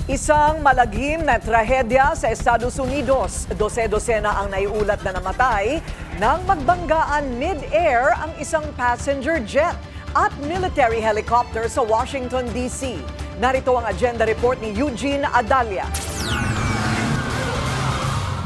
Isang malagim na trahedya sa Estados Unidos. Dose-dosena ang naiulat na namatay nang magbanggaan mid-air ang isang passenger jet at military helicopter sa Washington, D.C. Narito ang agenda report ni Eugene Adalia.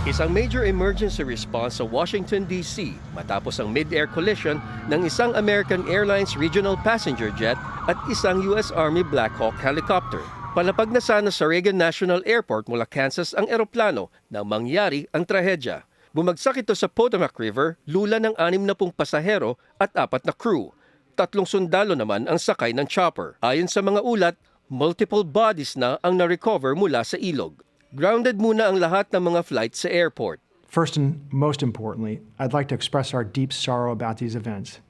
Isang major emergency response sa Washington, D.C. matapos ang mid-air collision ng isang American Airlines regional passenger jet at isang U.S. Army Black Hawk helicopter. Palapag na sana sa Reagan National Airport mula Kansas ang eroplano nang mangyari ang trahedya. Bumagsak ito sa Potomac River, lula ng 60 pasahero at 4 na crew. 3 sundalo naman ang sakay ng chopper. Ayon sa mga ulat, multiple bodies na ang na-recover mula sa ilog. Grounded muna ang lahat ng mga flights sa airport. First and most importantly, I'd like to express our deep sorrow about these events.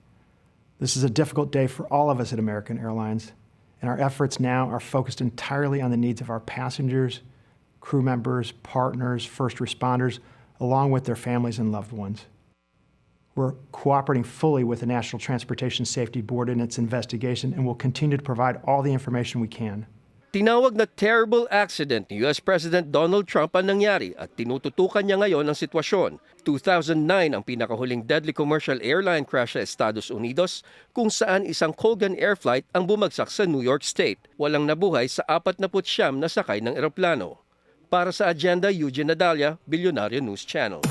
This is a difficult day for all of us at American Airlines, and our efforts now are focused entirely on the needs of our passengers, crew members, partners, first responders, along with their families and loved ones. We're cooperating fully with the National Transportation Safety Board in its investigation and will continue to provide all the information we can. Tinawag na terrible accident ni US President Donald Trump ang nangyari at tinututukan niya ngayon ang sitwasyon. 2009 ang pinakahuling deadly commercial airline crash sa Estados Unidos kung saan isang Colgan Air flight ang bumagsak sa New York State. Walang nabuhay sa 49 na sakay ng eroplano. Para sa Agenda, Eugene Adalia, Bilyonaryo News Channel.